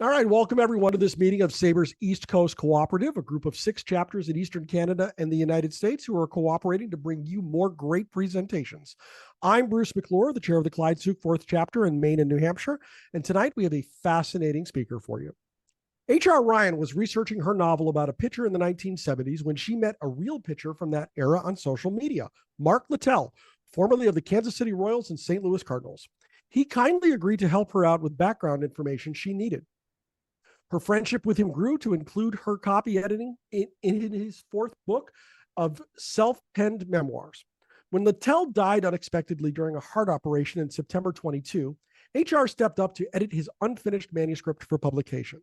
All right, welcome everyone to this meeting of SABR's East Coast Cooperative, a group of 6 chapters in Eastern Canada and the United States who are cooperating to bring you more great presentations. I'm Bruce McClure, the chair of the Clyde Sukeforth chapter in Maine and New Hampshire, and tonight we have a fascinating speaker for you. H.R. Ryan was researching her novel about a pitcher in the 1970s when she met a real pitcher from that era on social media, Mark Littell, formerly of the Kansas City Royals and St. Louis Cardinals. He kindly agreed to help her out with background information she needed. Her friendship with him grew to include her copy editing in his 4th book of self-penned memoirs. When Littell died unexpectedly during a heart operation in September 22, HR stepped up to edit his unfinished manuscript for publication.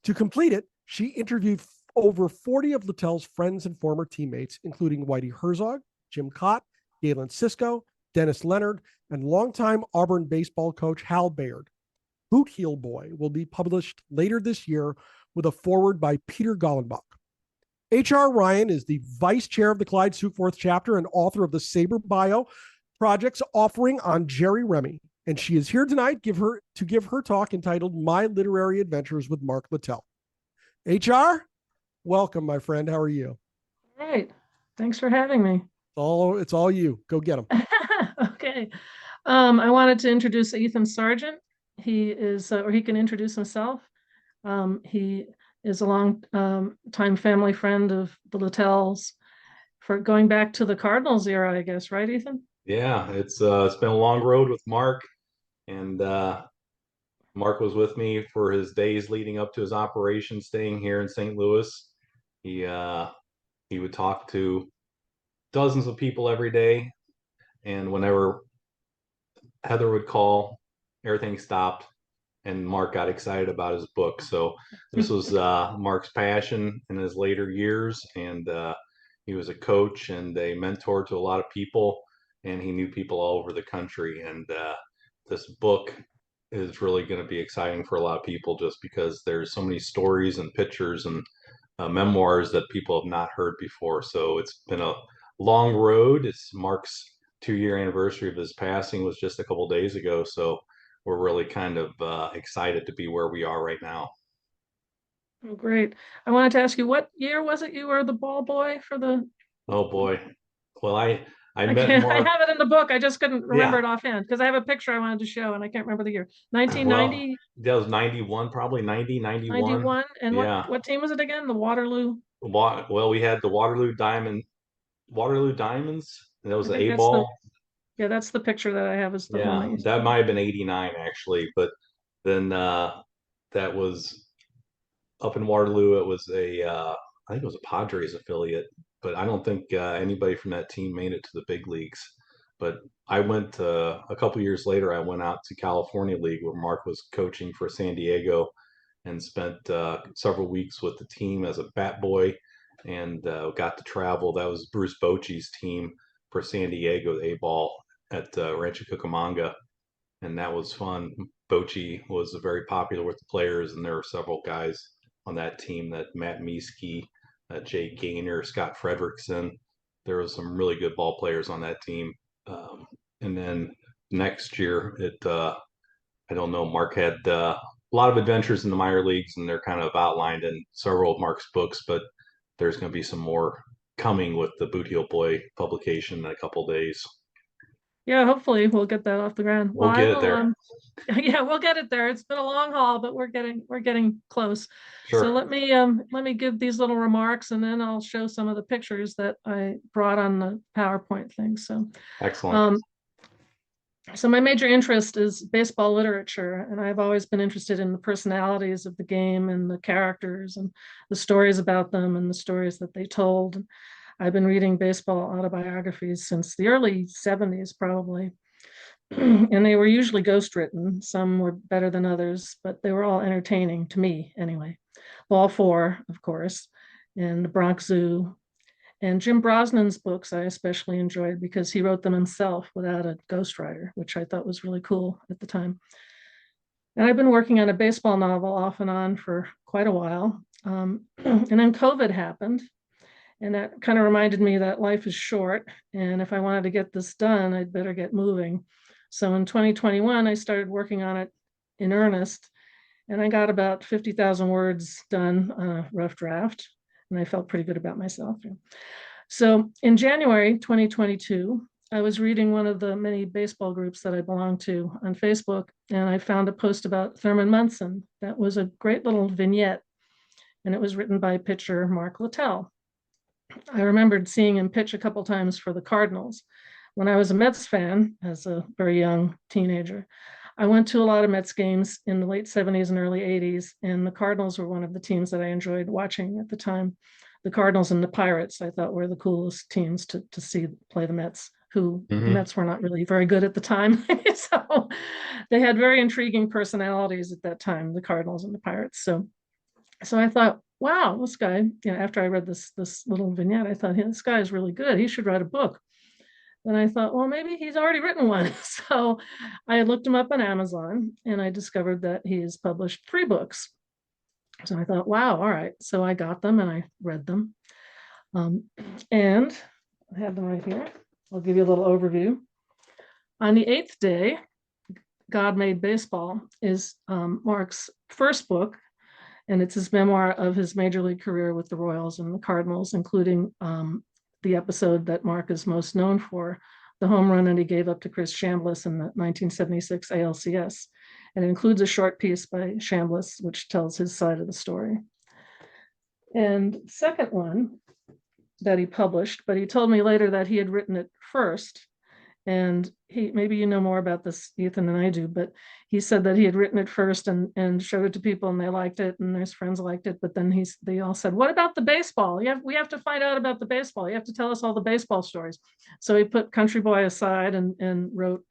To complete it, she interviewed over 40 of Littell's friends and former teammates, including Whitey Herzog, Jim Kaat, Galen Cisco, Dennis Leonard, and longtime Auburn baseball coach Hal Baird. Bootheel Boy will be published later this year with a foreword by Peter Golenbock. H.R. Ryan is the vice chair of the Clyde Sukeforth chapter and author of the SABR Bio project's offering on Jerry Remy. And she is here tonight to give her talk entitled My Literary Adventures with Mark Littell. H.R., welcome, my friend. How are you? All right. Thanks for having me. It's all you. Go get them. Okay. I wanted to introduce Ethan Sargent. He is, or he can introduce himself. He is a long time family friend of the Littells for going back to the Cardinals era, I guess, right, Ethan? Yeah, it's been a long road with Mark, and Mark was with me for his days leading up to his operation, staying here in St. Louis. He would talk to dozens of people every day, and whenever Heather would call, everything stopped, and Mark got excited about his book. So this was Mark's passion in his later years, and he was a coach and a mentor to a lot of people, and he knew people all over the country. And this book is really going to be exciting for a lot of people just because there's so many stories and pictures and memoirs that people have not heard before. So it's been a long road. It's Mark's 2-year anniversary of his passing was just a couple days ago. So we're really kind of excited to be where we are right now. Oh, great. I wanted to ask you, what year was it you were the ball boy for the... Oh boy. Well, I met I Mark. have it in the book. I just couldn't remember it offhand because I have a picture I wanted to show and I can't remember the year. 1990? Well, that was 91, probably 91. 91. And yeah. what team was it again? The Waterloo? Well, we had the Waterloo Diamonds. That was the A-ball. Yeah, that's the picture that I have. Is the one that might have been 89 actually, but then that was up in Waterloo. It was I think it was a Padres affiliate, but I don't think anybody from that team made it to the big leagues. But I went a couple years later. I went out to California League where Mark was coaching for San Diego, and spent several weeks with the team as a bat boy, and got to travel. That was Bruce Bochy's team for San Diego, the A-ball at Rancho Cucamonga, and that was fun. Bochy was very popular with the players, and there were several guys on that team, that Matt Meeske, Jay Gaynor, Scott Frederickson. There was some really good ball players on that team. And then next year, I don't know, Mark had a lot of adventures in the minor leagues, and they're kind of outlined in several of Mark's books, but there's going to be some more coming with the Bootheel Boy publication in a couple days. Yeah, hopefully we'll get that off the ground. We'll get it there. Yeah, we'll get it there. It's been a long haul, but we're getting close. Sure. So let me give these little remarks, and then I'll show some of the pictures that I brought on the PowerPoint thing. So excellent. So my major interest is baseball literature, and I've always been interested in the personalities of the game and the characters and the stories about them and the stories that they told. I've been reading baseball autobiographies since the early 70s, probably. And they were usually ghostwritten. Some were better than others, but they were all entertaining to me anyway. Ball Four, of course, and The Bronx Zoo. And Jim Brosnan's books I especially enjoyed because he wrote them himself without a ghostwriter, which I thought was really cool at the time. And I've been working on a baseball novel off and on for quite a while. And then COVID happened. And that kind of reminded me that life is short. And if I wanted to get this done, I'd better get moving. So in 2021, I started working on it in earnest. And I got about 50,000 words done on a rough draft, and I felt pretty good about myself. So in January 2022, I was reading one of the many baseball groups that I belong to on Facebook, and I found a post about Thurman Munson that was a great little vignette, and it was written by pitcher Mark Littell. I remembered seeing him pitch a couple times for the Cardinals. When I was a Mets fan, as a very young teenager, I went to a lot of Mets games in the late 70s and early 80s, and the Cardinals were one of the teams that I enjoyed watching at the time. The Cardinals and the Pirates, I thought, were the coolest teams to see play the Mets, who the Mets were not really very good at the time. So they had very intriguing personalities at that time, the Cardinals and the Pirates. So I thought, wow, this guy, after I read this little vignette, I thought, hey, this guy is really good. He should write a book. Then I thought, well, maybe he's already written one. So I looked him up on Amazon, and I discovered that he has published 3 books. So I thought, wow, all right. So I got them and I read them. And I have them right here. I'll give you a little overview. On the 8th Day, God Made Baseball is Mark's first book, and it's his memoir of his major league career with the Royals and the Cardinals, including the episode that Mark is most known for, the home run that he gave up to Chris Chambliss in the 1976 ALCS. And it includes a short piece by Chambliss, which tells his side of the story. And the second one that he published, but he told me later that he had written it first. And maybe you know more about this, Ethan, than I do, but he said that he had written it first and showed it to people, and they liked it, and his friends liked it. But then they all said, what about the baseball? We have to find out about the baseball. You have to tell us all the baseball stories. So he put Country Boy aside and wrote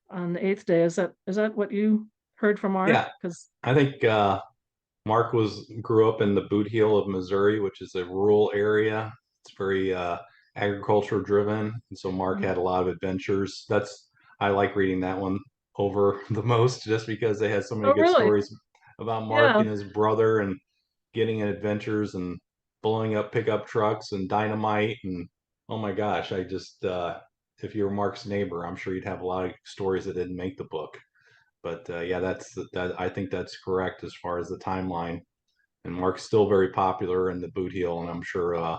on the 8th Day. Is that what you heard from Mark? Yeah, because I think Mark grew up in the Bootheel of Missouri, which is a rural area. It's very agriculture driven, and so Mark had a lot of adventures. I like reading that one over the most, just because they had so many good stories about Mark and his brother, and getting in adventures and blowing up pickup trucks and dynamite. And oh my gosh, I just if you were Mark's neighbor, I'm sure you'd have a lot of stories that didn't make the book. But yeah, I think that's correct as far as the timeline. And Mark's still very popular in the Bootheel, and I'm sure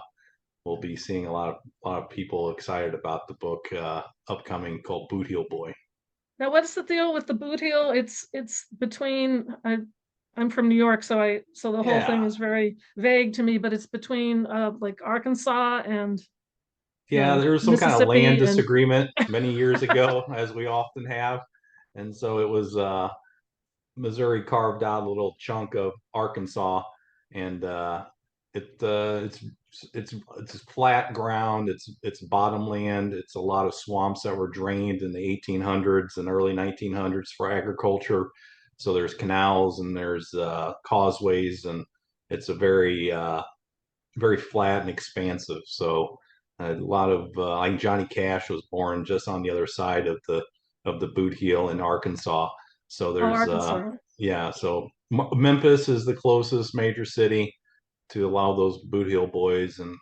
we'll be seeing a lot of people excited about the book upcoming, called Bootheel Boy. Now, what's the deal with the Bootheel? It's between. I'm from New York, so the whole thing is very vague to me. But it's between like Arkansas and. Yeah, there was some kind of land disagreement many years ago, as we often have, and so it was Missouri carved out a little chunk of Arkansas, and it's flat ground. It's bottomland. It's a lot of swamps that were drained in the 1800s and early 1900s for agriculture. So there's canals and there's causeways, and it's a very very flat and expansive. So a lot of like Johnny Cash was born just on the other side of the Bootheel in Arkansas. So there's so Memphis is the closest major city to allow those Bootheel boys, and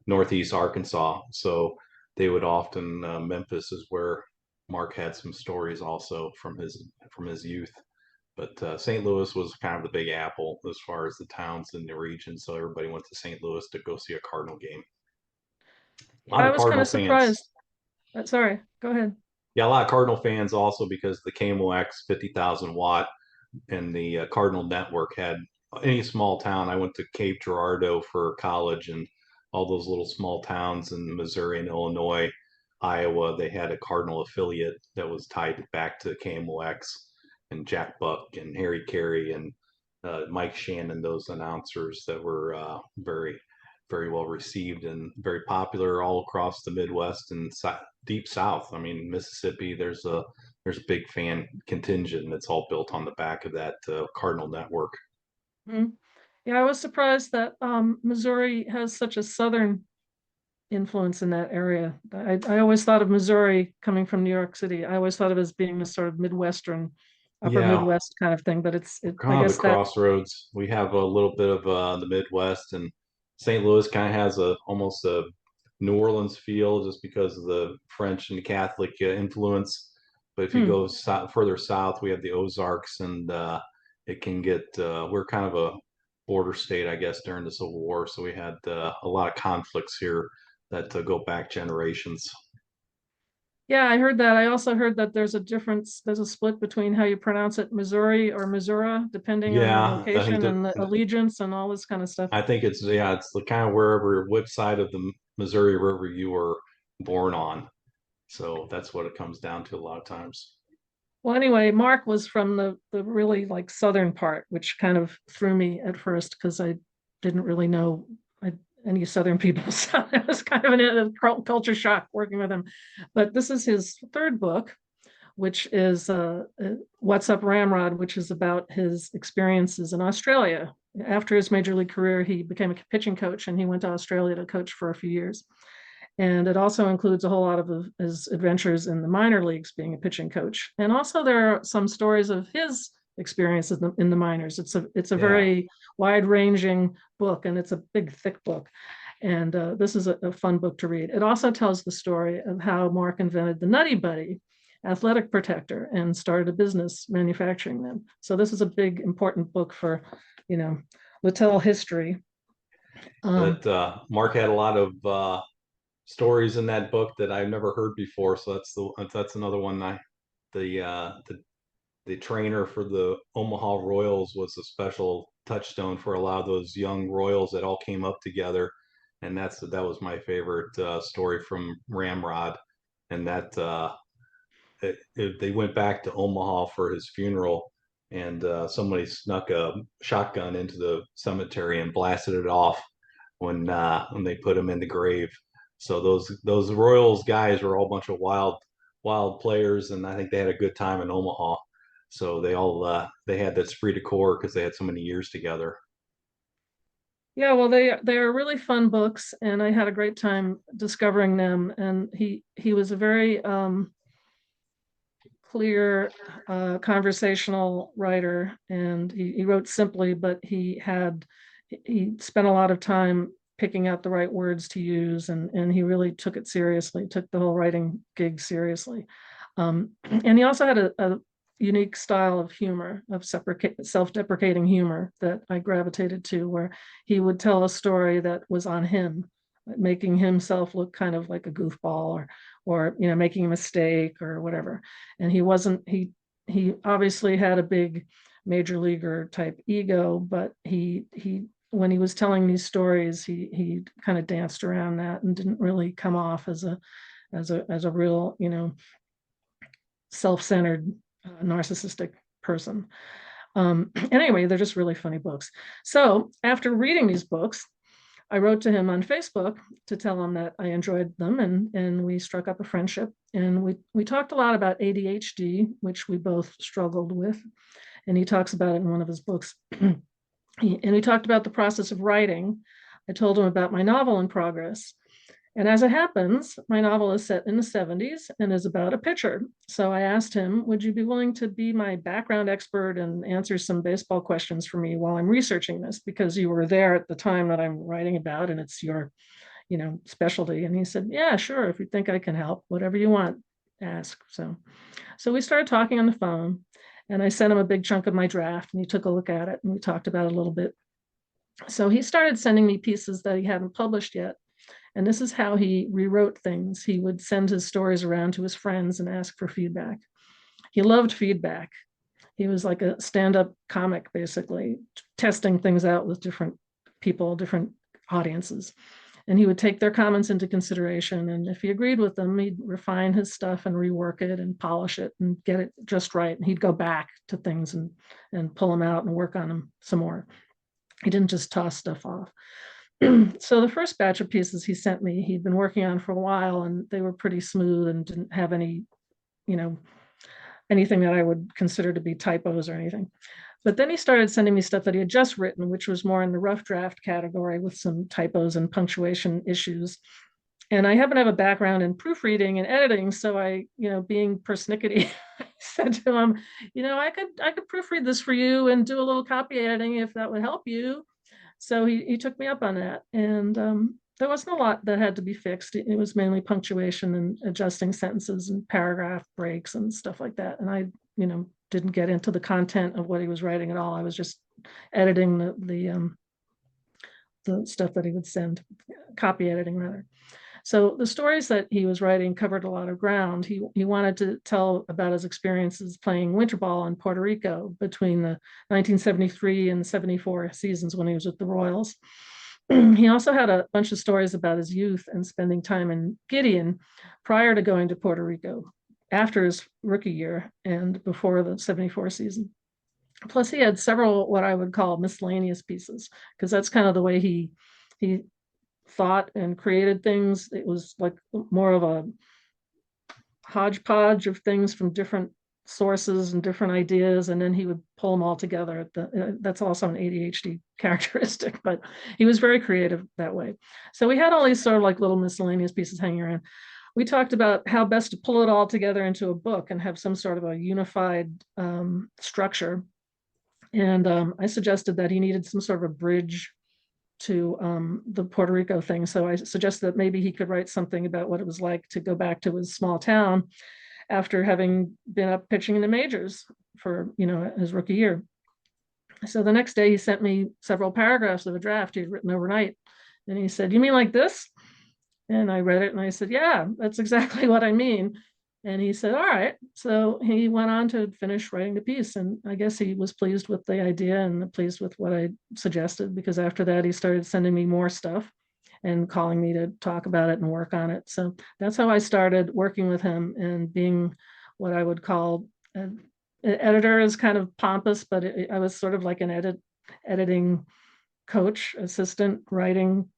northeast Arkansas. So they would often Memphis is where Mark had some stories also from his youth. But St. Louis was kind of the Big Apple as far as the towns in the region. So everybody went to St. Louis to go see a Cardinal game. I was kind of surprised. Sorry, go ahead. Yeah, a lot of Cardinal fans also, because the KMOX 50,000 watt and the Cardinal network had any small town. I went to Cape Girardeau for college, and all those little small towns in Missouri and Illinois, Iowa, they had a Cardinal affiliate that was tied back to KMOX, and Jack Buck and Harry Carey and Mike Shannon, those announcers that were very, very well received and very popular all across the Midwest and deep South. I mean, Mississippi, there's a big fan contingent, and it's all built on the back of that Cardinal network. Mm-hmm. Yeah, I was surprised that Missouri has such a Southern influence in that area. I always thought of Missouri coming from New York City. I always thought of it as being a sort of Midwestern, upper Midwest kind of thing. But it's kind of the crossroads. We have a little bit of the Midwest, and St. Louis kind of has almost a New Orleans feel, just because of the French and Catholic influence. But if you go further south, we have the Ozarks and it can get, we're kind of a border state, I guess, during the Civil War. So we had a lot of conflicts here that go back generations. Yeah, I heard that. I also heard that there's a split between how you pronounce it, Missouri or Missouri, depending on the Yeah, I think location and the allegiance and all this kind of stuff. I think it's, yeah, it's the kind of wherever, which side of the Missouri River you were born on. So that's what it comes down to a lot of times. Well, anyway, Mark was from the really like southern part, which kind of threw me at first because I didn't really know any southern people. So it was kind of a culture shock working with him. But this is his third book, which is What's Up Ramrod, which is about his experiences in Australia. After his major league career, he became a pitching coach and he went to Australia to coach for a few years. And it also includes a whole lot of his adventures in the minor leagues being a pitching coach. And also there are some stories of his experiences in the minors. It's a very wide-ranging book, and it's a big, thick book. And this is a fun book to read. It also tells the story of how Mark invented the Nutty Buddy athletic protector and started a business manufacturing them. So this is a big, important book for, Littell history. Mark had a lot of stories in that book that I've never heard before. So that's another one. The trainer for the Omaha Royals was a special touchstone for a lot of those young Royals that all came up together, and that was my favorite story from Ramrod, and that they went back to Omaha for his funeral, and somebody snuck a shotgun into the cemetery and blasted it off when they put him in the grave. So those Royals guys were all a bunch of wild players, and I think they had a good time in Omaha. So they had that esprit de corps because they had so many years together. Yeah, well, they are really fun books, and I had a great time discovering them. And he was a very clear conversational writer, and he wrote simply, but he spent a lot of time picking out the right words to use, and he really took it seriously, took the whole writing gig seriously. And he also had a unique style of humor, of self-deprecating humor that I gravitated to, where he would tell a story that was on him, making himself look kind of like a goofball or making a mistake or whatever. And he obviously had a big major leaguer type ego, but he when he was telling these stories, he kind of danced around that and didn't really come off as a real, self-centered, narcissistic person. Anyway, they're just really funny books. So after reading these books, I wrote to him on Facebook to tell him that I enjoyed them, and we struck up a friendship. And we talked a lot about ADHD, which we both struggled with. And he talks about it in one of his books. And we talked about the process of writing. I told him about my novel in progress. And as it happens, my novel is set in the 70s and is about a pitcher. So I asked him, would you be willing to be my background expert and answer some baseball questions for me while I'm researching this? Because you were there at the time that I'm writing about, and it's your, specialty. And he said, yeah, sure. If you think I can help, whatever you want, ask. So we started talking on the phone, and I sent him a big chunk of my draft, and he took a look at it, and we talked about it a little bit. So he started sending me pieces that he hadn't published yet. And this is how he rewrote things. He would send his stories around to his friends and ask for feedback. He loved feedback. He was like a stand-up comic, basically, testing things out with different people, different audiences. And he would take their comments into consideration. And if he agreed with them, he'd refine his stuff and rework it and polish it and get it just right. And he'd go back to things and pull them out and work on them some more. He didn't just toss stuff off. So the first batch of pieces he sent me, he'd been working on for a while, and they were pretty smooth and didn't have any, anything that I would consider to be typos or anything. But then he started sending me stuff that he had just written, which was more in the rough draft category with some typos and punctuation issues. And I happen to have a background in proofreading and editing. So I, being persnickety, I said to him, I could proofread this for you and do a little copy editing if that would help you. So he took me up on that, and there wasn't a lot that had to be fixed. It was mainly punctuation and adjusting sentences and paragraph breaks and stuff like that. And didn't get into the content of what he was writing at all. I was just editing the stuff that he would send, copy editing rather. So the stories that he was writing covered a lot of ground. He wanted to tell about his experiences playing winter ball in Puerto Rico between the 1973 and 74 seasons when he was with the Royals. He also had a bunch of stories about his youth and spending time in Gideon prior to going to Puerto Rico, after his rookie year and before the 74 season. Plus, he had several what I would call miscellaneous pieces, because that's kind of the way he thought and created things. It was like more of a hodgepodge of things from different sources and different ideas, and then he would pull them all together. That's also an ADHD characteristic, but he was very creative that way. So we had all these sort of like little miscellaneous pieces hanging around. We talked about how best to pull it all together into a book and have some sort of a unified structure. And I suggested that he needed some sort of a bridge to the Puerto Rico thing. So I suggested that maybe he could write something about what it was like to go back to his small town after having been up pitching in the majors for, his rookie year. So the next day he sent me several paragraphs of a draft he'd written overnight. And he said, "You mean like this?" And I read it and I said, "Yeah, that's exactly what I mean." And he said, "All right." So he went on to finish writing the piece. And I guess he was pleased with the idea and pleased with what I suggested, because after that, he started sending me more stuff and calling me to talk about it and work on it. So that's how I started working with him and being what I would call an editor. Is kind of pompous, but I was sort of like an editing coach, assistant, writing,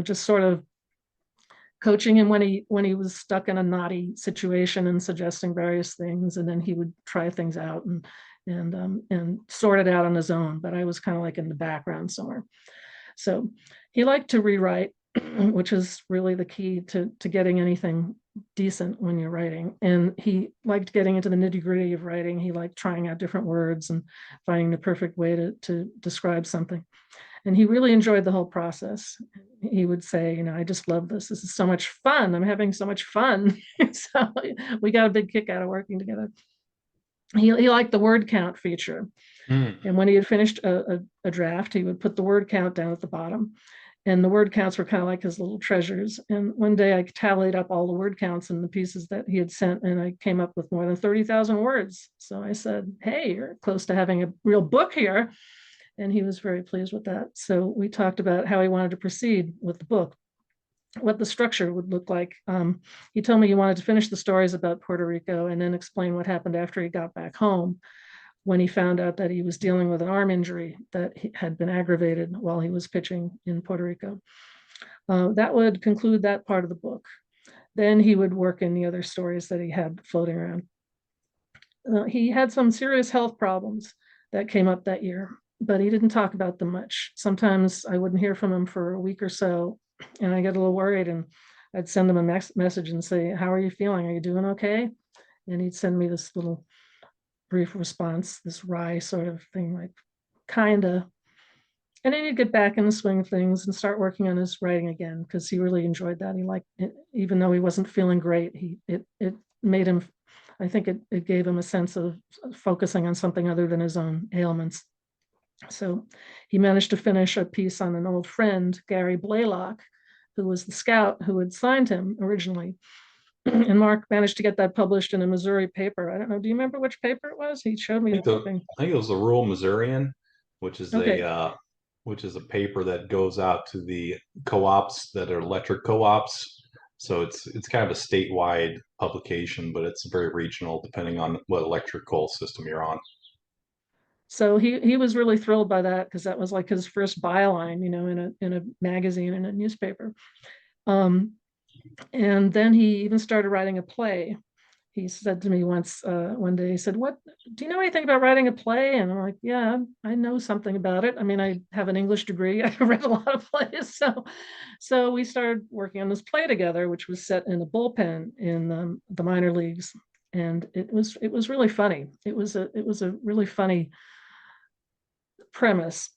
just sort of coaching him when he was stuck in a knotty situation and suggesting various things, and then he would try things out and sort it out on his own. But I was kind of like in the background somewhere. So he liked to rewrite, which is really the key to getting anything decent when you're writing. And he liked getting into the nitty-gritty of writing. He liked trying out different words and finding the perfect way to describe something. And he really enjoyed the whole process. He would say, "I just love this. This is so much fun. I'm having so much fun." So we got a big kick out of working together. He liked the word count feature. And when he had finished a draft, he would put the word count down at the bottom. And the word counts were kind of like his little treasures. And one day I tallied up all the word counts in the pieces that he had sent, and I came up with more than 30,000 words. So I said, "Hey, you're close to having a real book here." And he was very pleased with that. So we talked about how he wanted to proceed with the book, what the structure would look like. He told me he wanted to finish the stories about Puerto Rico and then explain what happened after he got back home, when he found out that he was dealing with an arm injury that had been aggravated while he was pitching in Puerto Rico. That would conclude that part of the book. Then he would work in the other stories that he had floating around. He had some serious health problems that came up that year, but he didn't talk about them much. Sometimes I wouldn't hear from him for a week or so, and I get a little worried, and I'd send him a message and say, "How are you feeling? Are you doing okay?" And he'd send me this little brief response, this wry sort of thing, like, "Kinda." And then he'd get back in the swing of things and start working on his writing again, because he really enjoyed that. He liked it, even though he wasn't feeling great. It made him, I think it gave him a sense of focusing on something other than his own ailments. So he managed to finish a piece on an old friend, Gary Blaylock, who was the scout who had signed him originally. And Mark managed to get that published in a Missouri paper. I don't know. Do you remember which paper it was? He showed me I the thing. think it was the Rural Missourian, which is Okay. a paper that goes out to the co-ops that are electric co-ops. So it's kind of a statewide publication, but it's very regional depending on what electrical system you're on. So he was really thrilled by that, because that was like his first byline, in a magazine, in a newspaper. And then he even started writing a play. He said to me once, one day, he said, "What, do you know anything about writing a play?" And I'm like, "Yeah, I know something about it. I mean, I have an English degree. I read a lot of plays." So we started working on this play together, which was set in a bullpen in the minor leagues. And it was really funny. It was a really funny premise.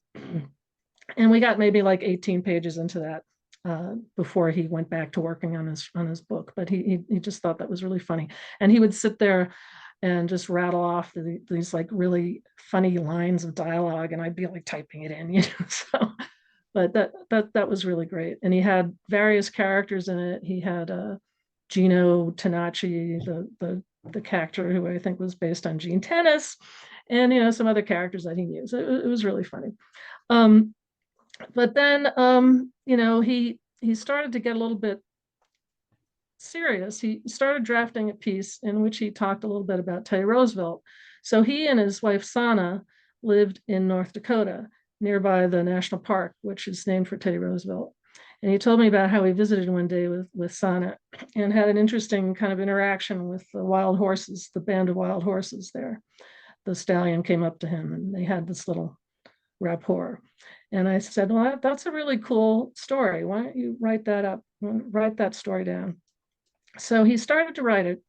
And we got maybe like 18 pages into that before he went back to working on his book. But he just thought that was really funny. And he would sit there and just rattle off these like really funny lines of dialogue, and I'd be like typing it in, So, but that was really great. And he had various characters in it. He had Gino Tanachi, the character who I think was based on Gene Tennis, and some other characters that he knew. So it was really funny. But then he started to get a little bit serious. He started drafting a piece in which he talked a little bit about Teddy Roosevelt. So he and his wife Sana lived in North Dakota, nearby the national park, which is named for Teddy Roosevelt. And he told me about how he visited one day with Sana and had an interesting kind of interaction with the wild horses, the band of wild horses there. The stallion came up to him and they had this little rapport. And I said, well, that's a really cool story. Why don't you write that up, write that story down? So he started to write it.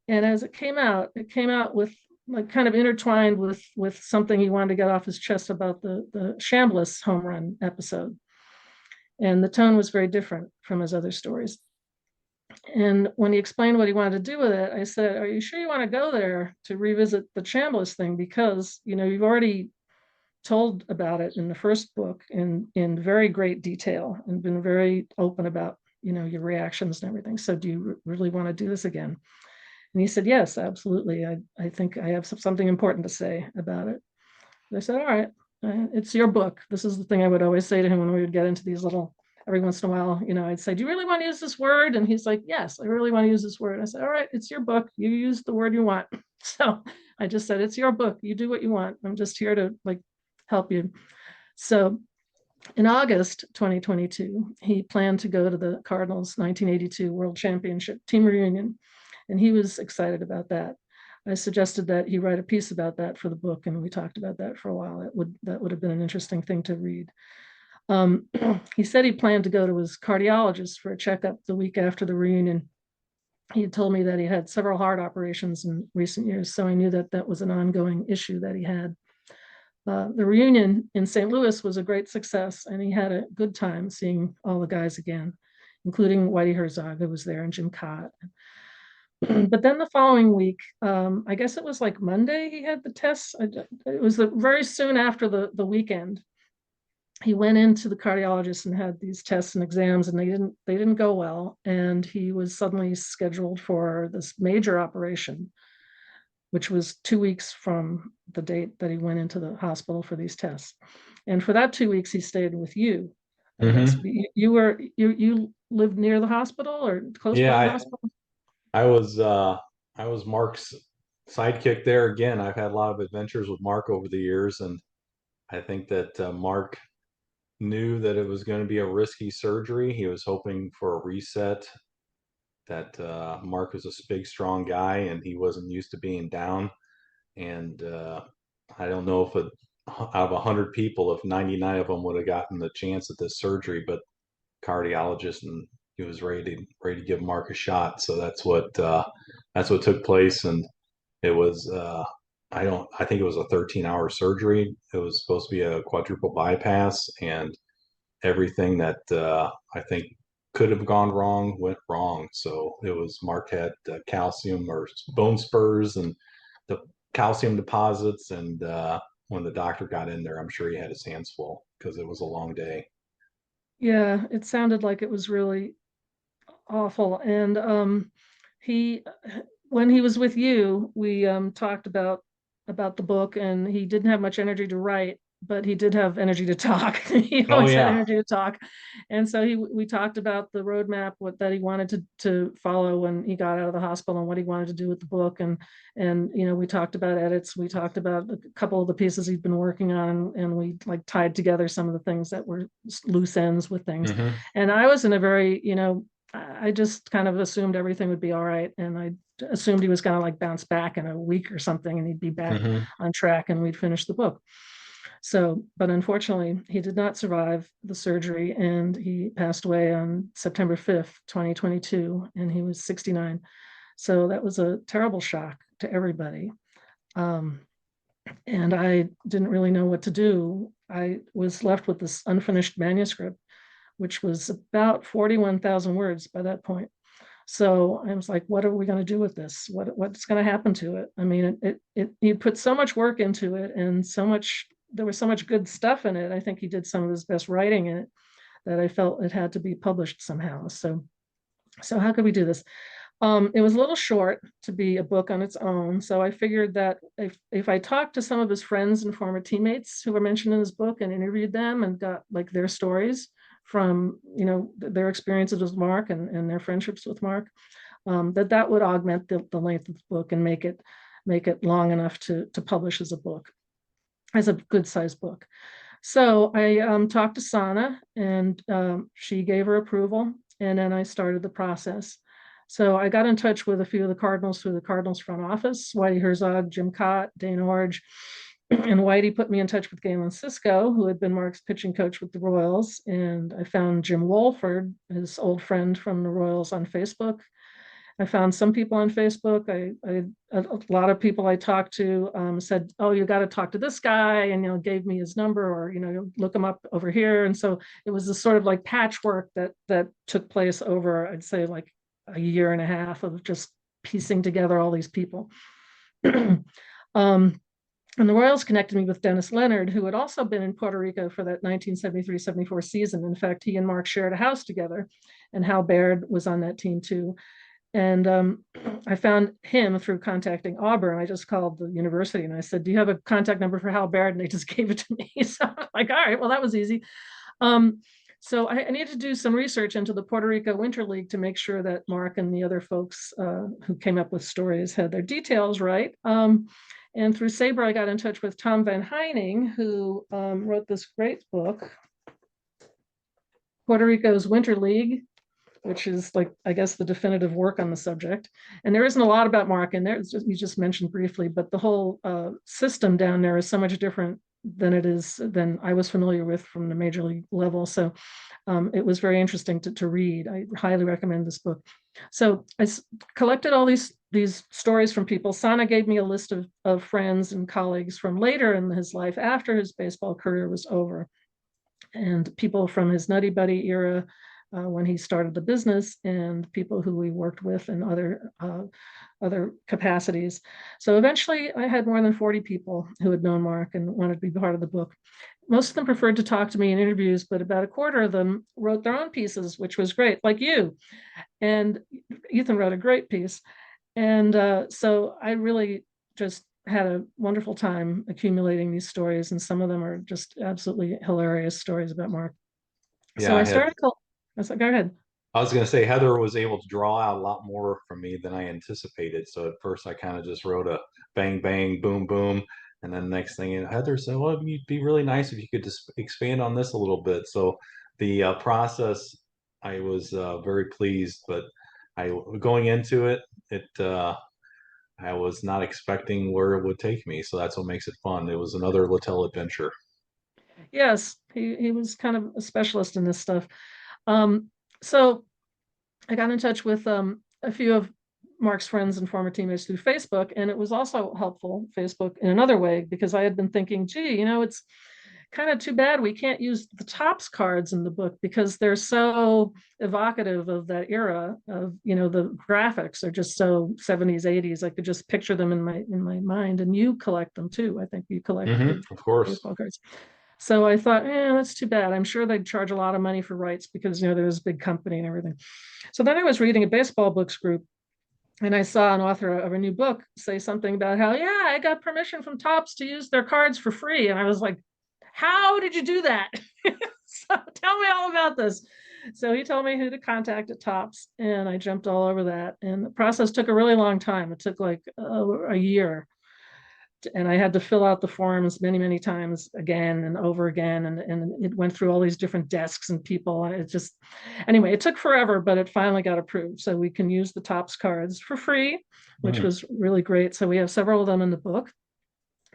And as it came out with like kind of intertwined with something he wanted to get off his chest about the Chambliss home run episode. And the tone was very different from his other stories. And when he explained what he wanted to do with it, I said, are you sure you want to go there to revisit the Chambliss thing? Because, you've already told about it in the first book in very great detail and been very open about, your reactions and everything. So do you really want to do this again? And he said, yes, absolutely. I think I have something important to say about it. And I said, all right, it's your book. This is the thing I would always say to him when we would get into these little, every once in a while, I'd say, do you really want to use this word? And he's like, yes, I really want to use this word. And I said, all right, it's your book. You use the word you want. So I just said, it's your book. You do what you want. I'm just here to help you. So in August 2022, he planned to go to the Cardinals 1982 World Championship team reunion. And he was excited about that. I suggested that he write a piece about that for the book, and we talked about that for a while. That would have been an interesting thing to read. He said he planned to go to his cardiologist for a checkup the week after the reunion. He had told me that he had several heart operations in recent years, so I knew that was an ongoing issue that he had. The reunion in St. Louis was a great success, and he had a good time seeing all the guys again, including Whitey Herzog, who was there, and Jim Kaat. But then the following week, I guess it was like Monday, he had the tests. It was very soon after the weekend. He went into the cardiologist and had these tests and exams, and they didn't go well. And he was suddenly scheduled for this major operation, which was 2 weeks from the date that he went into the hospital for these tests. And for that 2 weeks, he stayed with you. Mm-hmm. You lived near the hospital or close by the hospital? I was Mark's sidekick there again. I've had a lot of adventures with Mark over the years, and I think that Mark knew that it was going to be a risky surgery. He was hoping for a reset. That Mark was a big, strong guy, and he wasn't used to being down. And I don't know if out of 100 people, if 99 of them would have gotten the chance at this surgery, but cardiologist, and he was ready to give Mark a shot. So that's what took place, and it was I think it was a 13-hour surgery. It was supposed to be a quadruple bypass, and everything that I think could have gone wrong went wrong. So it was Mark had calcium or bone spurs and the calcium deposits, and when the doctor got in there, I'm sure he had his hands full because it was a long day. Yeah, it sounded like it was really awful. And when he was with you, we talked about the book, and he didn't have much energy to write, but he did have energy to talk. He always had energy to talk. And so we talked about the roadmap, that he wanted to follow when he got out of the hospital, and what he wanted to do with the book. And we talked about edits. We talked about a couple of the pieces he'd been working on, and we tied together some of the things that were loose ends with things. Mm-hmm. And I was in a very, I just kind of assumed everything would be all right. And I assumed he was going to bounce back in a week or something, and he'd be back on track, and we'd finish the book. So, but unfortunately, he did not survive the surgery, and he passed away on September 5th, 2022, and he was 69. So that was a terrible shock to everybody. And I didn't really know what to do. I was left with this unfinished manuscript, which was about 41,000 words by that point. So I was like, what are we going to do with this? What's going to happen to it? I mean, he put so much work into it, and there was so much good stuff in it. I think he did some of his best writing in it, that I felt it had to be published somehow. So how could we do this? It was a little short to be a book on its own. So I figured that if I talked to some of his friends and former teammates who were mentioned in his book and interviewed them and got like their stories from, their experiences with Mark and their friendships with Mark, that would augment the length of the book and make it long enough to publish as a book, as a good sized book. So I talked to Sana, and she gave her approval, and then I started the process. So I got in touch with a few of the Cardinals through the Cardinals front office, Whitey Herzog, Jim Kaat, Dane Orge, and Whitey put me in touch with Galen Cisco, who had been Mark's pitching coach with the Royals. And I found Jim Wolford, his old friend from the Royals, on Facebook. I found some people on Facebook. A lot of people I talked to said, "Oh, you got to talk to this guy," and gave me his number, or look him up over here. And so it was this sort of like patchwork that took place over, I'd say, like a year and a half of just piecing together all these people. And the Royals connected me with Dennis Leonard, who had also been in Puerto Rico for that 1973-74 season. In fact, he and Mark shared a house together, and Hal Baird was on that team too. And I found him through contacting Auburn. I just called the university and I said, "Do you have a contact number for Hal Baird?" And they just gave it to me. So I'm like, all right, well, that was easy. So I needed to do some research into the Puerto Rico Winter League to make sure that Mark and the other folks who came up with stories had their details right. And through SABR, I got in touch with Tom Van Heining, who wrote this great book, Puerto Rico's Winter League, which is like, I guess, the definitive work on the subject. And there isn't a lot about Mark in there. You just mentioned briefly, but the whole system down there is so much different than I was familiar with from the major league level. So it was very interesting to read. I highly recommend this book. So I collected all these stories from people. Sana gave me a list of friends and colleagues from later in his life, after his baseball career was over, and people from his Nutty Buddy era, when he started the business, and people who we worked with in other capacities. So eventually I had more than 40 people who had known Mark and wanted to be part of the book. Most of them preferred to talk to me in interviews, but about a quarter of them wrote their own pieces, which was great, like you. And Ethan wrote a great piece. And so I really just had a wonderful time accumulating these stories, and some of them are just absolutely hilarious stories about Mark. Yeah, so I started. Go ahead. I was going to say Heather was able to draw out a lot more from me than I anticipated. So at first I kind of just wrote a bang, bang, boom, boom. And then the next thing, Heather said, "Well, it'd be really nice if you could just expand on this a little bit." So the process, I was very pleased, but going into it, I was not expecting where it would take me. So that's what makes it fun. It was another Littell adventure. Yes, he was kind of a specialist in this stuff. So I got in touch with a few of Mark's friends and former teammates through Facebook, and it was also helpful, Facebook, in another way, because I had been thinking, gee, it's kind of too bad we can't use the Topps cards in the book, because they're so evocative of that era of, the graphics are just so 70s, 80s. I could just picture them in my mind. And you collect them too. I think you collect of course baseball cards. So I thought, that's too bad. I'm sure they'd charge a lot of money for rights, because, there was a big company and everything. So then I was reading a baseball books group, and I saw an author of a new book say something about how, yeah, I got permission from Topps to use their cards for free. And I was like, how did you do that? So tell me all about this. So he told me who to contact at Topps, and I jumped all over that. And the process took a really long time. It took like a year. And I had to fill out the forms many, many times again and over again. And it went through all these different desks and people. Anyway, it took forever, but it finally got approved. So we can use the Topps cards for free, which was really great. So we have several of them in the book.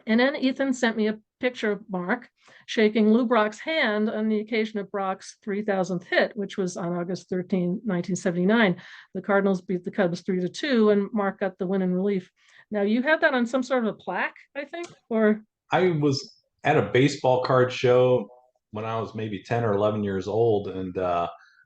And then Ethan sent me a picture of Mark shaking Lou Brock's hand on the occasion of Brock's 3,000th hit, which was on August 13, 1979. The Cardinals beat the Cubs 3-2, and Mark got the win in relief. Now, you had that on some sort of a plaque, I think, or? I was at a baseball card show when I was maybe 10 or 11 years old, and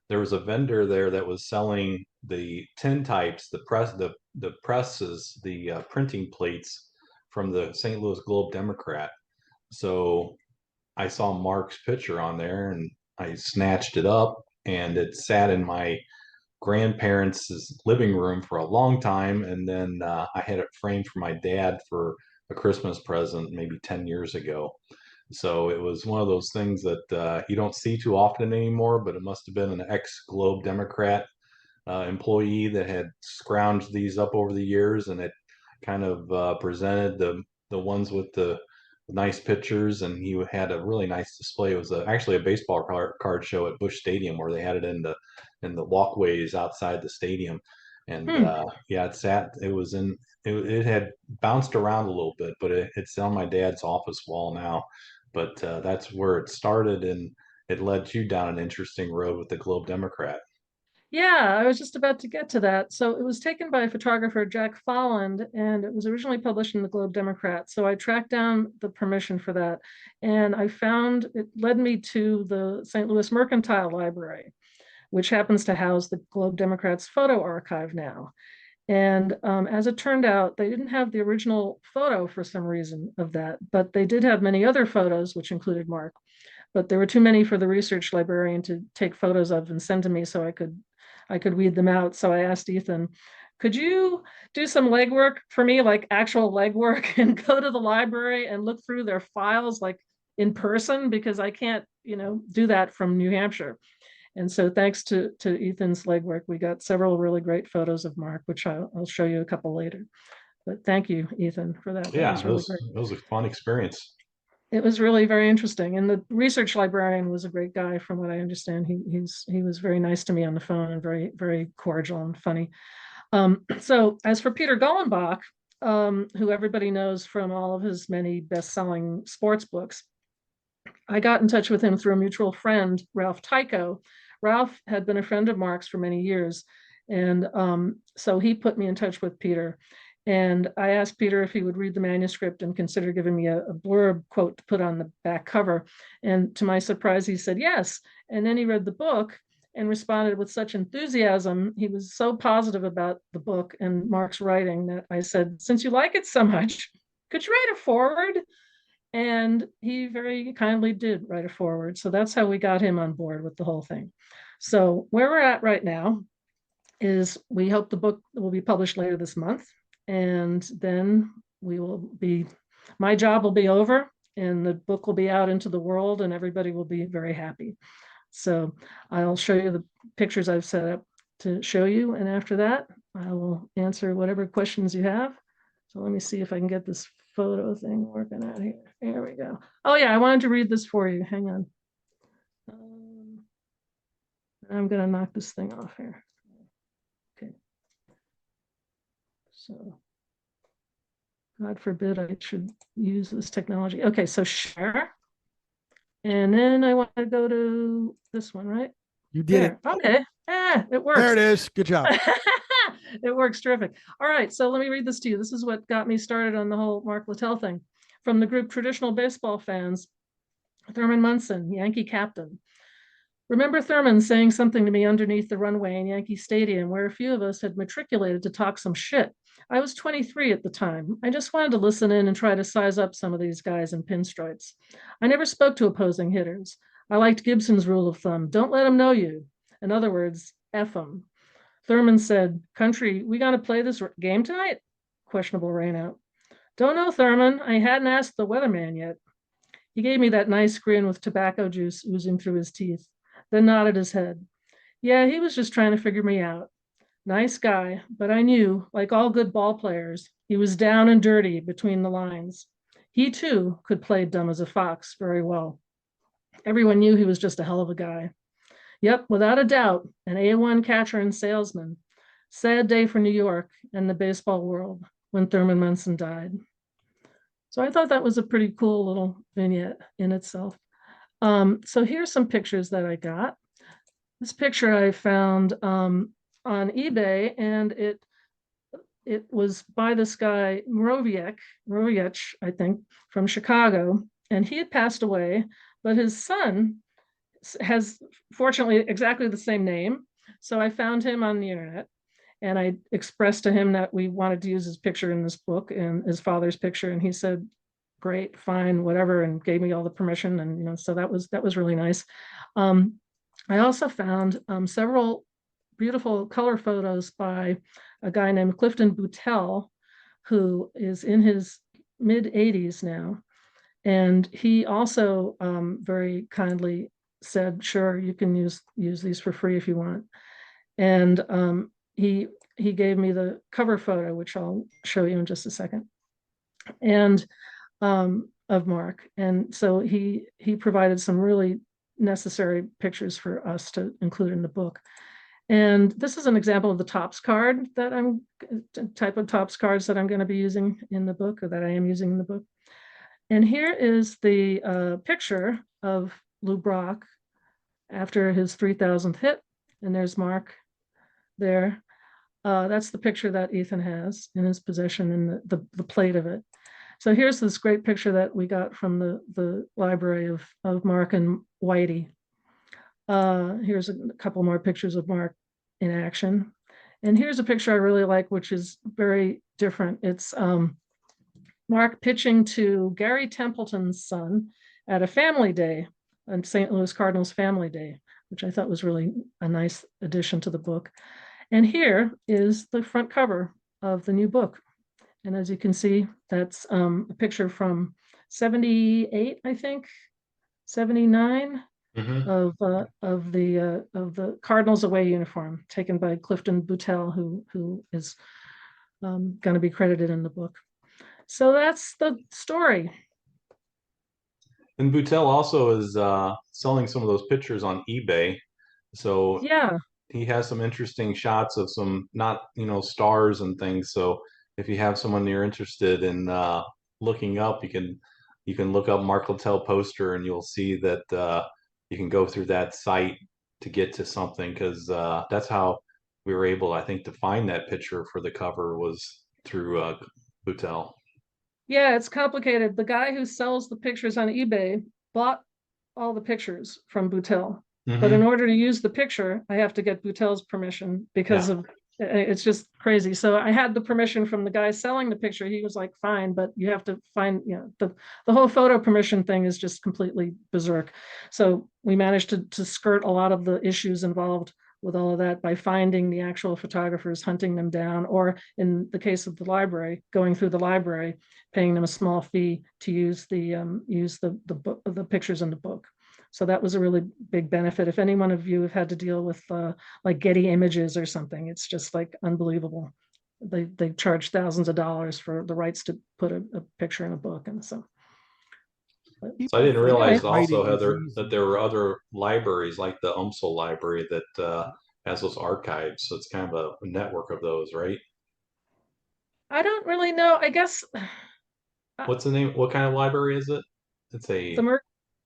there was a vendor there that was selling the tintypes, the presses, the printing plates from the St. Louis Globe Democrat. So I saw Mark's picture on there, and I snatched it up, and it sat in my grandparents' living room for a long time. And then I had it framed for my dad for a Christmas present maybe 10 years ago. So it was one of those things that you don't see too often anymore, but it must have been an ex-Globe Democrat employee that had scrounged these up over the years, and it kind of presented the ones with the nice pictures, and he had a really nice display. It was actually a baseball card show at Busch Stadium where they had it in the walkways outside the stadium, and yeah, it had bounced around a little bit, but it's on my dad's office wall now. But that's where it started, and it led you down an interesting road with the Globe Democrat. Yeah, I was just about to get to that. So it was taken by photographer Jack Folland, and it was originally published in the Globe Democrat. So I tracked down the permission for that, and I found it led me to the St. Louis Mercantile Library, which happens to house the Globe Democrat's photo archive now. And as it turned out, they didn't have the original photo for some reason of that, but they did have many other photos, which included Mark. But there were too many for the research librarian to take photos of and send to me, so I could weed them out. So I asked Ethan, could you do some legwork for me, like actual legwork, and go to the library and look through their files like in person, because I can't, do that from New Hampshire. And so thanks to Ethan's legwork, we got several really great photos of Mark, which I'll show you a couple later. But thank you, Ethan, for that. Yeah, That was really great. it was a fun experience. It was really very interesting. And the research librarian was a great guy, from what I understand. He was very nice to me on the phone and very, very cordial and funny. So as for Peter Golenbock, who everybody knows from all of his many best-selling sports books, I got in touch with him through a mutual friend, Ralph Tycho. Ralph had been a friend of Mark's for many years. And so he put me in touch with Peter. And I asked Peter if he would read the manuscript and consider giving me a blurb quote to put on the back cover. And to my surprise, he said yes. And then he read the book and responded with such enthusiasm. He was so positive about the book and Mark's writing that I said, since you like it so much, could you write a foreword? And he very kindly did write a foreword. So that's how we got him on board with the whole thing. So where we're at right now is we hope the book will be published later this month. And then my job will be over and the book will be out into the world and everybody will be very happy. So I'll show you the pictures I've set up to show you. And after that, I will answer whatever questions you have. So let me see if I can get this photo thing working out here. There we go. Oh yeah, I wanted to read this for you. Hang on. I'm going to knock this thing off here. Okay. So, God forbid I should use this technology. Okay, so share. And then I want to go to this one, right? You did there. It. Okay. It works. There it is. Good job. It works terrific. All right, so let me read this to you. This is what got me started on the whole Mark Littell thing. From the group Traditional Baseball Fans, Thurman Munson, Yankee captain. Remember Thurman saying something to me underneath the runway in Yankee Stadium, where a few of us had matriculated to talk some shit. I was 23 at the time. I just wanted to listen in and try to size up some of these guys in pinstripes. I never spoke to opposing hitters. I liked Gibson's rule of thumb. Don't let them know you. In other words, F them. Thurman said, Country, we got to play this game tonight? Questionable rain out. Don't know, Thurman. I hadn't asked the weatherman yet. He gave me that nice grin with tobacco juice oozing through his teeth, then nodded his head. Yeah, he was just trying to figure me out. Nice guy, but I knew, like all good ball players, he was down and dirty between the lines. He, too, could play dumb as a fox very well. Everyone knew he was just a hell of a guy. Yep, without a doubt, an A1 catcher and salesman. Sad day for New York and the baseball world when Thurman Munson died. So I thought that was a pretty cool little vignette in itself. So here's some pictures that I got. This picture I found on eBay, and it was by this guy, Mroviec, I think, from Chicago, and he had passed away, but his son has fortunately exactly the same name. So I found him on the internet, and I expressed to him that we wanted to use his picture in this book and his father's picture. And he said, great, fine, whatever, and gave me all the permission. And, so that was really nice. I also found several beautiful color photos by a guy named Clifton Bootheel, who is in his mid 80s now. And he also very kindly said, sure, you can use these for free if you want. And he gave me the cover photo, which I'll show you in just a second, and of Mark. And so he provided some really necessary pictures for us to include in the book. And this is an example of the tops card that type of tops cards that I'm going to be using in the book, or that I am using in the book. And here is the picture of Lou Brock after his 3,000th hit. And there's Mark there. That's the picture that Ethan has in his possession, and the plate of it. So here's this great picture that we got from the library of Mark and Whitey. Here's a couple more pictures of Mark in action. And here's a picture I really like, which is very different. It's Mark pitching to Gary Templeton's son at a family day, on St. Louis Cardinals family day, which I thought was really a nice addition to the book. And here is the front cover of the new book. And as you can see, that's a picture from 78, I think, 79. Mm-hmm. Of the Cardinals away uniform taken by Clifton Bootheel, who is going to be credited in the book. So that's the story. And Bootheel also is selling some of those pictures on eBay. So yeah, he has some interesting shots of some not stars and things. So if you have someone you're interested in looking up, you can look up Mark Littell poster, and you'll see that you can go through that site to get to something, because that's how we were able, I think, to find that picture for the cover was through Bootheel. Yeah, it's complicated. The guy who sells the pictures on eBay bought all the pictures from Bootheel. Mm-hmm. But in order to use the picture, I have to get Bootheel's permission because of it's just crazy. So I had the permission from the guy selling the picture. He was like, fine, but you have to find, the whole photo permission thing is just completely berserk. So we managed to skirt a lot of the issues involved with all of that by finding the actual photographers, hunting them down, or in the case of the library, going through the library, paying them a small fee to use the pictures in the book. So that was a really big benefit. If any one of you have had to deal with like Getty Images or something, it's just like unbelievable. They charge thousands of dollars for the rights to put a picture in a book, and so. So I didn't realize also, Heather, that there were other libraries like the UMSL library that has those archives. So it's kind of a network of those, right? I don't really know. I guess. What's the name? What kind of library is it? It's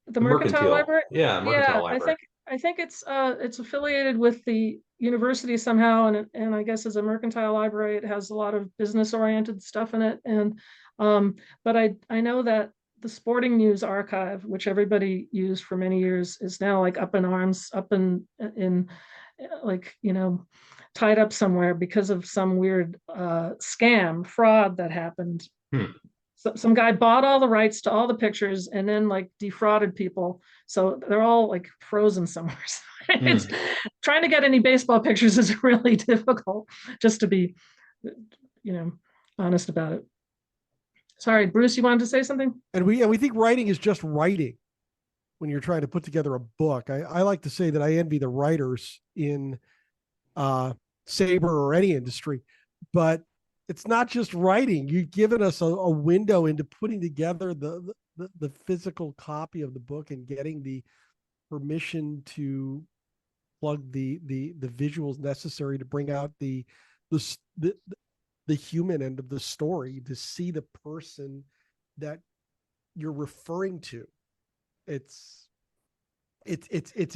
the Mercantile Library. Yeah, Mercantile Library. I think it's affiliated with the university somehow, and I guess as a mercantile library, it has a lot of business oriented stuff in it. And but I know that the Sporting News archive, which everybody used for many years, is now like up in arms, up in like tied up somewhere because of some weird fraud that happened. So some guy bought all the rights to all the pictures and then like defrauded people. So they're all like frozen somewhere. It's trying to get any baseball pictures is really difficult, just to be, honest about it. Sorry, Bruce, you wanted to say something? And we think writing is just writing when you're trying to put together a book. I like to say that I envy the writers in SABR or any industry, but it's not just writing. You've given us a window into putting together the physical copy of the book and getting the permission to plug the visuals necessary to bring out the human end of the story, to see the person that you're referring to. It's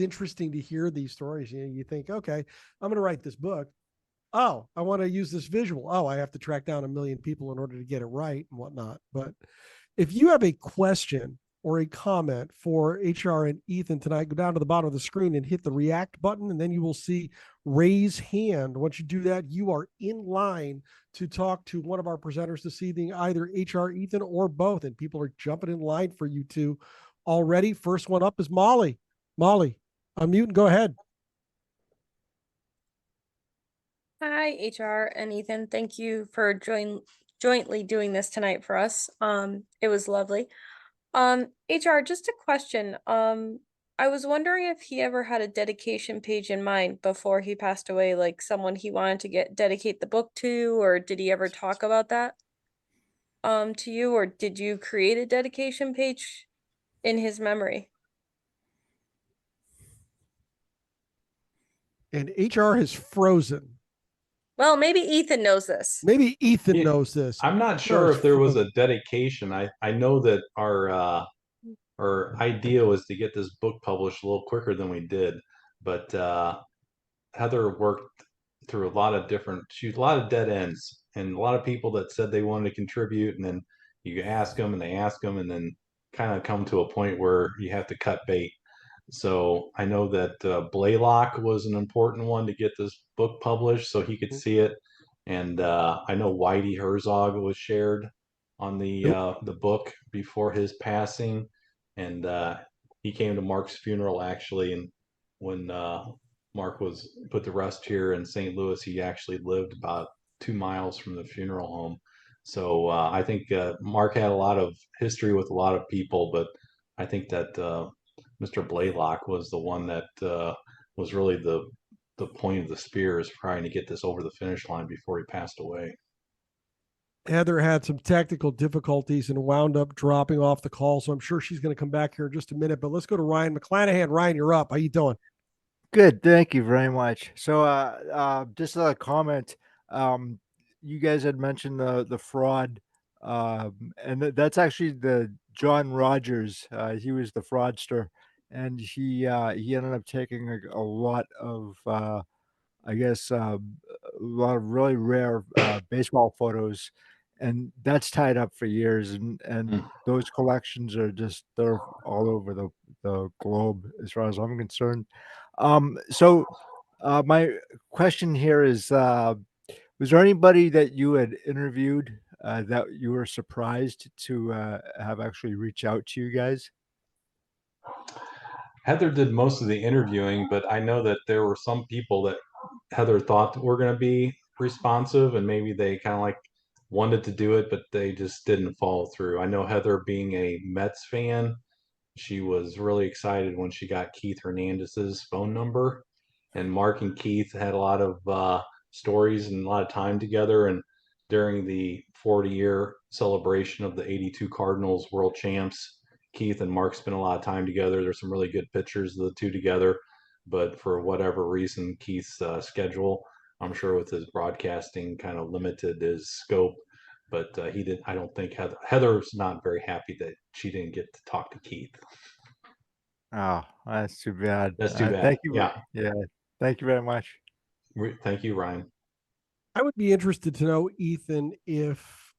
interesting to hear these stories. You think, okay, I'm going to write this book. Oh, I want to use this visual. Oh, I have to track down 1 million people in order to get it right and whatnot. But if you have a question or a comment for HR and Ethan tonight, go down to the bottom of the screen and hit the react button, and then you will see raise hand. Once you do that, you are in line to talk to one of our presenters this evening, either HR, Ethan, or both. And people are jumping in line for you two already. First one up is Molly. Molly, unmute and go ahead. Hi, HR and Ethan. Thank you for jointly doing this tonight for us. It was lovely. HR, just a question. I was wondering if he ever had a dedication page in mind before he passed away, like someone he wanted to dedicate the book to, or did he ever talk about that to you, or did you create a dedication page in his memory? And HR has frozen. Well, maybe Ethan knows this. Maybe Ethan Yeah, knows this. I'm not sure if there was a dedication. I know that our idea was to get this book published a little quicker than we did, but Heather worked through a lot of dead ends, and a lot of people that said they wanted to contribute, and then you ask them and they ask them, and then kind of come to a point where you have to cut bait. So I know that Blaylock was an important one to get this book published so he could see it, and I know Whitey Herzog was shared on the book before his passing, and he came to Mark's funeral actually, and when Mark was put to rest here in St. Louis, he actually lived about 2 miles from the funeral home. So I think Mark had a lot of history with a lot of people, but I think that Mr. Blaylock was the one that was really the point of the spear, is trying to get this over the finish line before he passed away. Heather had some technical difficulties and wound up dropping off the call, so I'm sure she's going to come back here in just a minute. But let's go to Ryan McClanahan. Ryan, you're up. How you doing? Good, thank you very much. So, just a comment. You guys had mentioned the fraud, and that's actually the John Rogers. He was the fraudster, and he ended up taking a lot of, I guess, a lot of really rare baseball photos, and that's tied up for years. And those collections are they're all over the globe as far as I'm concerned. So my question here is, was there anybody that you had interviewed that you were surprised to have actually reach out to you guys? Heather did most of the interviewing, but I know that there were some people that Heather thought were going to be responsive, and maybe they kind of like wanted to do it, but they just didn't follow through. I know Heather, being a Mets fan, she was really excited when she got Keith Hernandez's phone number. And Mark and Keith had a lot of stories and a lot of time together. And during the 40-year celebration of the 82 Cardinals world champs, Keith and Mark spent a lot of time together. There's some really good pictures of the two together. But for whatever reason, Keith's schedule, I'm sure with his broadcasting, kind of limited his scope. But he didn't. I don't think Heather's not very happy that she didn't get to talk to Keith. Oh, that's too bad. That's too bad. Thank you. Yeah. Thank you very much. Thank you, Ryan. I would be interested to know, Ethan, if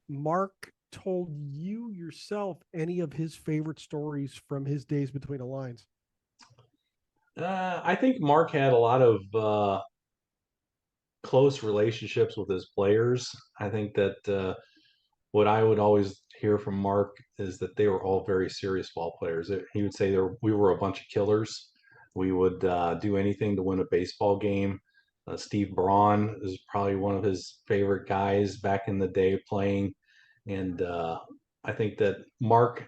Mark told you yourself any of his favorite stories from his days between the lines. I think Mark had a lot of close relationships with his players. I think that what I would always hear from Mark is that they were all very serious ball players. He would say we were a bunch of killers. We would do anything to win a baseball game. Steve Braun is probably one of his favorite guys back in the day playing. And I think that Mark,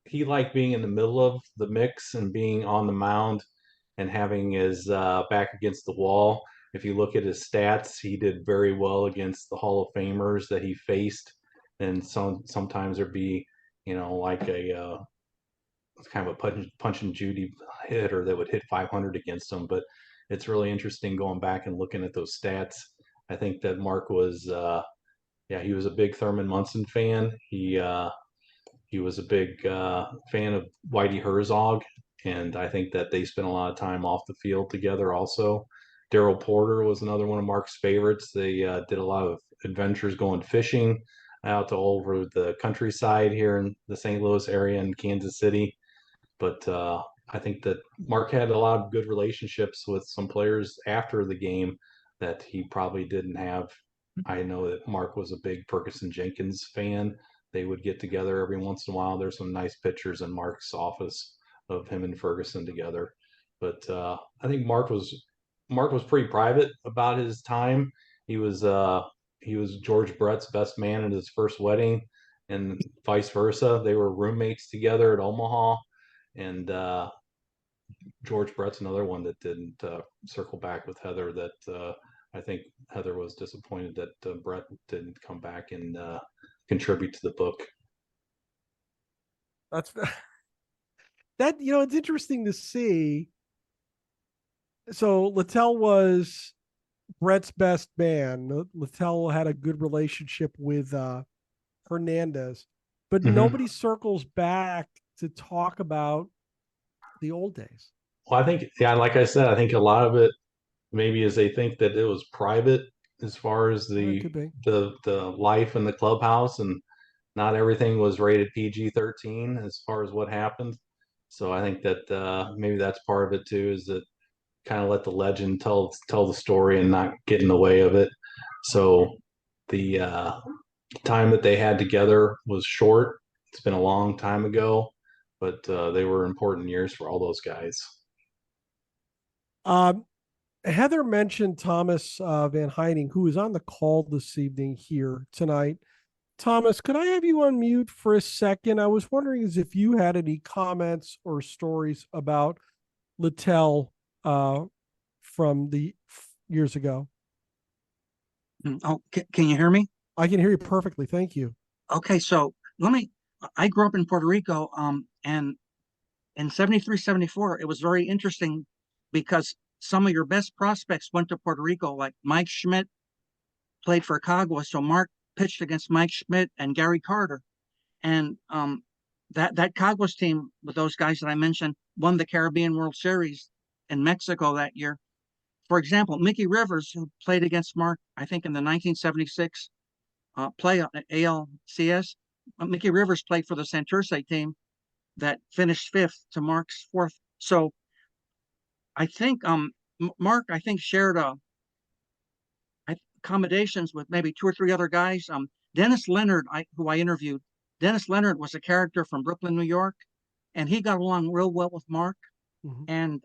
he liked being in the middle of the mix and being on the mound and having his back against the wall. If you look at his stats, he did very well against the Hall of Famers that he faced. And sometimes there'd be, like a kind of a punch and Judy hitter that would hit 500 against him. But it's really interesting going back and looking at those stats. I think that Mark was, he was a big Thurman Munson fan. He was a big fan of Whitey Herzog, and I think that they spent a lot of time off the field together also. Daryl Porter was another one of Mark's favorites. They did a lot of adventures going fishing. out to over the countryside here in the St. Louis area in Kansas City. But I think that Mark had a lot of good relationships with some players after the game that he probably didn't have. I know that Mark was a big Ferguson Jenkins fan. They would get together every once in a while. There's some nice pictures in Mark's office of him and Ferguson together. But I think Mark was pretty private about his time. He was George Brett's best man at his first wedding, and vice versa. They were roommates together at Omaha, and George Brett's another one that didn't circle back with Heather. That I think Heather was disappointed that Brett didn't come back and contribute to the book. That's that. It's interesting to see. So Littell was Brett's best man. Littell had a good relationship with Hernandez, but nobody circles back to talk about the old days. Well, I think, yeah, like I said, I think a lot of it maybe is they think that it was private as far as the life in the clubhouse, and not everything was rated PG-13 as far as what happened. So I think that maybe that's part of it too, is that kind of let the legend tell the story and not get in the way of it. So the time that they had together was short. It's been a long time ago, but they were important years for all those guys. Heather mentioned Thomas Van Heining, who is on the call this evening here tonight. Thomas, could I have you on mute for a second? I was wondering if you had any comments or stories about Littell from the years ago. Oh, can you hear me? I can hear you perfectly. Thank you. Okay, so I grew up in Puerto Rico, and in 73, 74, it was very interesting because some of your best prospects went to Puerto Rico, like Mike Schmidt played for Cagua. So Mark pitched against Mike Schmidt and Gary Carter. And that Caguas team with those guys that I mentioned won the Caribbean World Series in Mexico that year. For example, Mickey Rivers, who played against Mark, I think in the 1976 playoff at ALCS, Mickey Rivers played for the Santurce team that finished 5th to Mark's 4th. So I think Mark, I think, shared accommodations with maybe 2 or 3 other guys. Dennis Leonard, who I interviewed, Dennis Leonard was a character from Brooklyn, New York, and he got along real well with Mark. And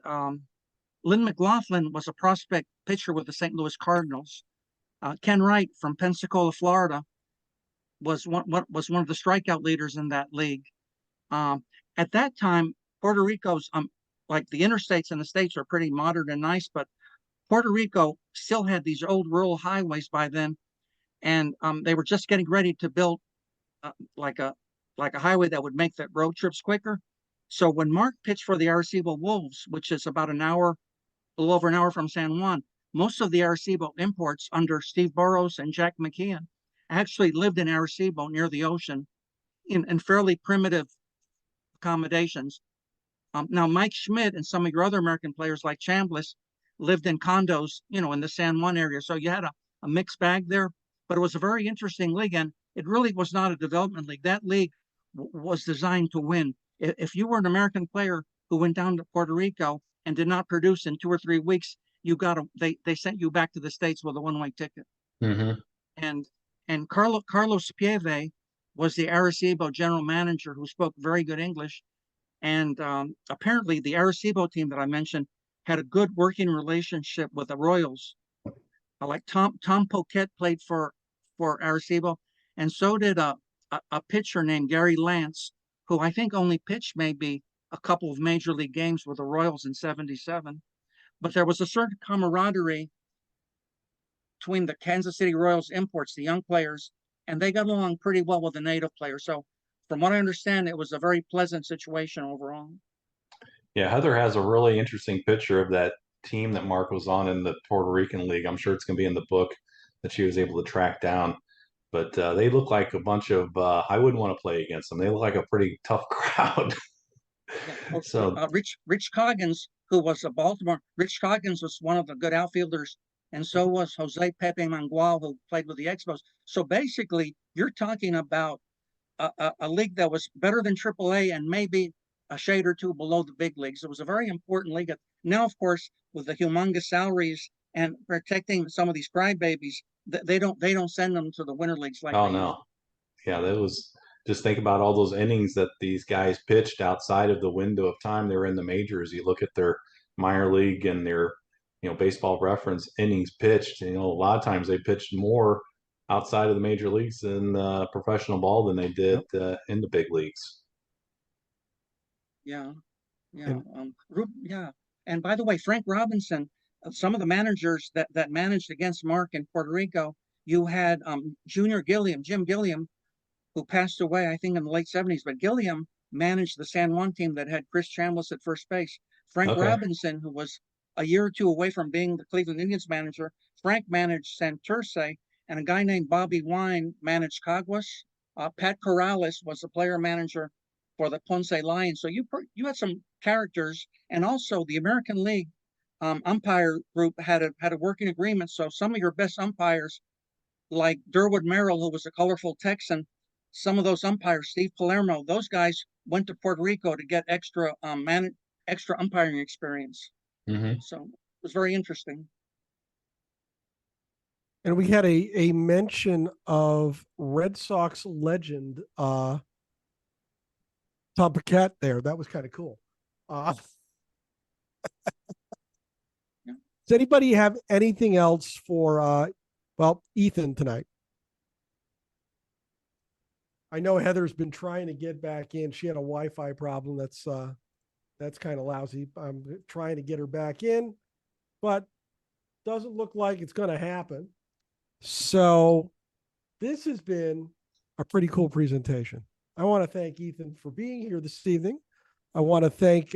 Lynn McLaughlin was a prospect pitcher with the St. Louis Cardinals. Ken Wright from Pensacola, Florida, was one of the strikeout leaders in that league. At that time, Puerto Rico's like the interstates and the states are pretty modern and nice, but Puerto Rico still had these old rural highways by then, and they were just getting ready to build like a highway that would make the road trips quicker. So when Mark pitched for the Arecibo Wolves, which is about a little over an hour from San Juan, most of the Arecibo imports under Steve Burrows and Jack McKeon actually lived in Arecibo near the ocean in fairly primitive accommodations. Now, Mike Schmidt and some of your other American players like Chambliss lived in condos, in the San Juan area. So you had a mixed bag there, but it was a very interesting league, and it really was not a development league. That league was designed to win. If you were an American player who went down to Puerto Rico and did not produce in 2 or 3 weeks, they sent you back to the States with a one-way ticket. And Carlos Pieve was the Arecibo general manager who spoke very good English. And apparently the Arecibo team that I mentioned had a good working relationship with the Royals. Like Tom Poquet played for Arecibo, and so did a pitcher named Gary Lance, who I think only pitched maybe a couple of major league games with the Royals in 77. But there was a certain camaraderie between the Kansas City Royals imports, the young players, and they got along pretty well with the native players. So from what I understand, it was a very pleasant situation overall. Yeah, Heather has a really interesting picture of that team that Mark was on in the Puerto Rican League. I'm sure it's going to be in the book that she was able to track down. But they look like a bunch of, I wouldn't want to play against them. They look like a pretty tough crowd. So Rich Coggins, who was a Baltimore, Rich Coggins was one of the good outfielders and so was Jose Pepe Mangual, who played with the Expos. So basically, you're talking about a league that was better than AAA and maybe a shade or two below the big leagues. It was a very important league. Now, of course, with the humongous salaries and protecting some of these crybabies, they don't send them to the winter leagues like Oh they used no, yeah, that was just think about all those innings that these guys pitched outside of the window of time they were in the majors. You look at their minor league and their, baseball reference innings pitched. A lot of times they pitched more outside of the major leagues in professional ball than they did in the big leagues. Yeah, yeah, yeah. And by the way, Frank Robinson, some of the managers that managed against Mark in Puerto Rico, you had Junior Gilliam, Jim Gilliam, who passed away, I think, in the late 70s. But Gilliam managed the San Juan team that had Chris Chambliss at first base. Frank Robinson, who was a year or two away from being the Cleveland Indians manager, Frank managed Santurce, and a guy named Bobby Wine managed Caguas. Pat Corrales was the player manager for the Ponce Lions. So you had some characters, and also the American League umpire group had a working agreement. So some of your best umpires, like Durwood Merrill, who was a colorful Texan, some of those umpires, Steve Palermo, those guys went to Puerto Rico to get extra umpiring experience. So it was very interesting. And we had a mention of Red Sox legend Tom Kaat there. That was kind of cool. Does anybody have anything else for Ethan tonight? I know Heather's been trying to get back in. She had a Wi-Fi problem. That's kind of lousy. I'm trying to get her back in, but doesn't look like it's going to happen. So this has been a pretty cool presentation. I want to thank Ethan for being here this evening. I want to thank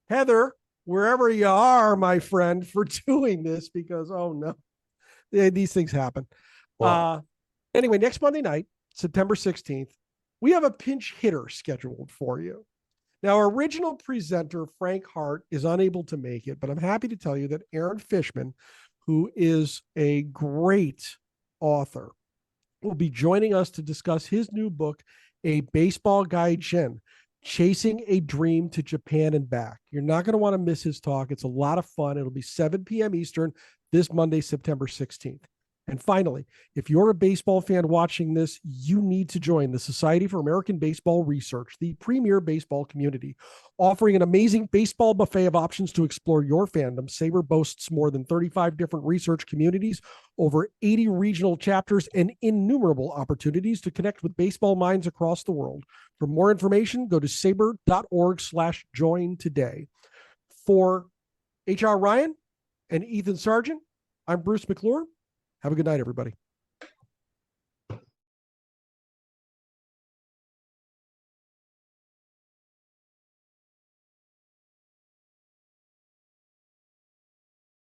Heather, wherever you are, my friend, for doing this, because, oh no, these things happen. Wow. Anyway, next Monday night, September 16th, we have a pinch hitter scheduled for you. Now, our original presenter, Frank Hart, is unable to make it, but I'm happy to tell you that Aaron Fishman, who is a great author, will be joining us to discuss his new book, A Baseball Gaijin, Chasing a Dream to Japan and Back. You're not going to want to miss his talk. It's a lot of fun. It'll be 7 p.m. Eastern this Monday, September 16th. And finally, if you're a baseball fan watching this, you need to join the Society for American Baseball Research, the premier baseball community. Offering an amazing baseball buffet of options to explore your fandom, SABR boasts more than 35 different research communities, over 80 regional chapters, and innumerable opportunities to connect with baseball minds across the world. For more information, go to sabr.org/join today. For H.R. Ryan and Ethan Sargent, I'm Bruce McClure. Have a good night, everybody.